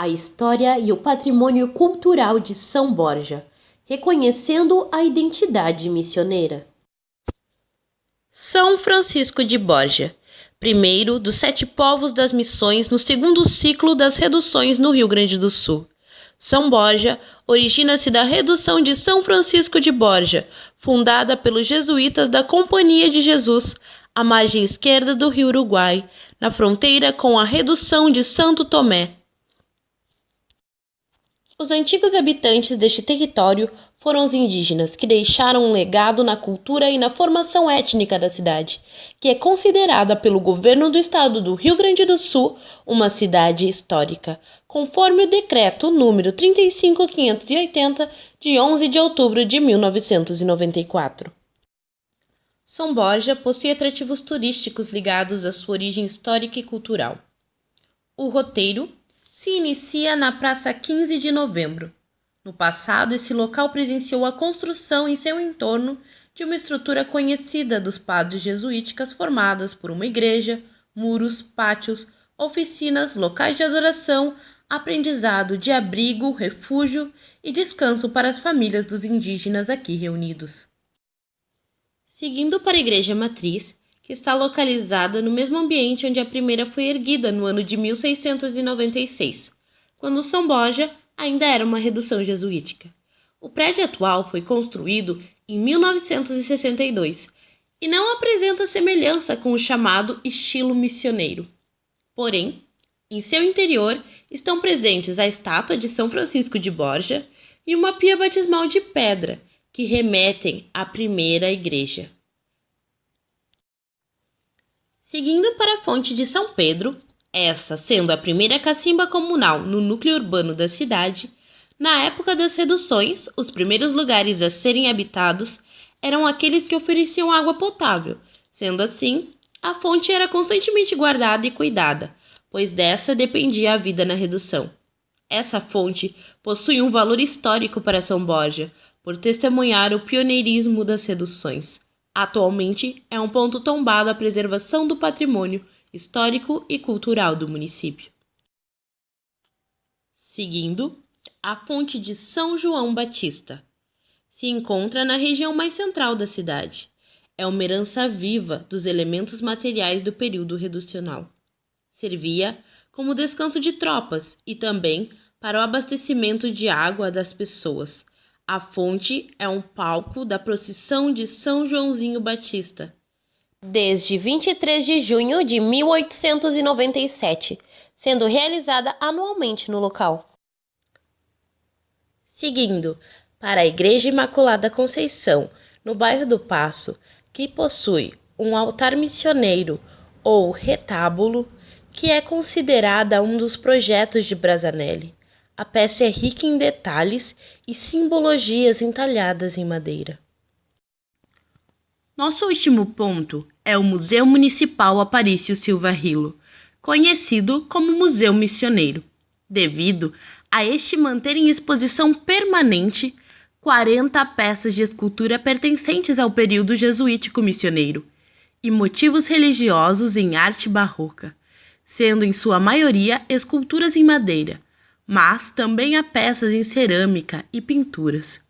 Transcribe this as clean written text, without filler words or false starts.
a história e o patrimônio cultural de São Borja, reconhecendo a identidade missioneira. São Francisco de Borja, primeiro dos 7 povos das missões no segundo ciclo das reduções no Rio Grande do Sul. São Borja origina-se da redução de São Francisco de Borja, fundada pelos jesuítas da Companhia de Jesus, à margem esquerda do rio Uruguai, na fronteira com a redução de Santo Tomé. Os antigos habitantes deste território foram os indígenas, que deixaram um legado na cultura e na formação étnica da cidade, que é considerada pelo governo do estado do Rio Grande do Sul uma cidade histórica, conforme o decreto número 35.580, de 11 de outubro de 1994. São Borja possui atrativos turísticos ligados à sua origem histórica e cultural. O roteiro se inicia na Praça 15 de Novembro. No passado, esse local presenciou a construção em seu entorno de uma estrutura conhecida dos padres jesuíticas formadas por uma igreja, muros, pátios, oficinas, locais de adoração, aprendizado, de abrigo, refúgio e descanso para as famílias dos indígenas aqui reunidos. Seguindo para a Igreja Matriz, que está localizada no mesmo ambiente onde a primeira foi erguida no ano de 1696, quando São Borja ainda era uma redução jesuítica. O prédio atual foi construído em 1962 e não apresenta semelhança com o chamado estilo missioneiro. Porém, em seu interior estão presentes a estátua de São Francisco de Borja e uma pia batismal de pedra, que remetem à primeira igreja. Seguindo para a fonte de São Pedro, essa sendo a primeira cacimba comunal no núcleo urbano da cidade, na época das reduções, os primeiros lugares a serem habitados eram aqueles que ofereciam água potável. Sendo assim, a fonte era constantemente guardada e cuidada, pois dessa dependia a vida na redução. Essa fonte possui um valor histórico para São Borja, por testemunhar o pioneirismo das reduções. Atualmente é um ponto tombado à preservação do patrimônio histórico e cultural do município. Seguindo, a fonte de São João Batista se encontra na região mais central da cidade. É uma herança viva dos elementos materiais do período reducional. Servia como descanso de tropas e também para o abastecimento de água das pessoas. A fonte é um palco da procissão de São Joãozinho Batista, desde 23 de junho de 1897, sendo realizada anualmente no local. Seguindo para a Igreja Imaculada Conceição, no bairro do Paço, que possui um altar missioneiro ou retábulo, que é considerada um dos projetos de Brazanelli. A peça é rica em detalhes e simbologias entalhadas em madeira. Nosso último ponto é o Museu Municipal Aparício Silva Rilo, conhecido como Museu Missioneiro, devido a este manter em exposição permanente 40 peças de escultura pertencentes ao período jesuítico missioneiro e motivos religiosos em arte barroca, sendo em sua maioria esculturas em madeira, mas também há peças em cerâmica e pinturas.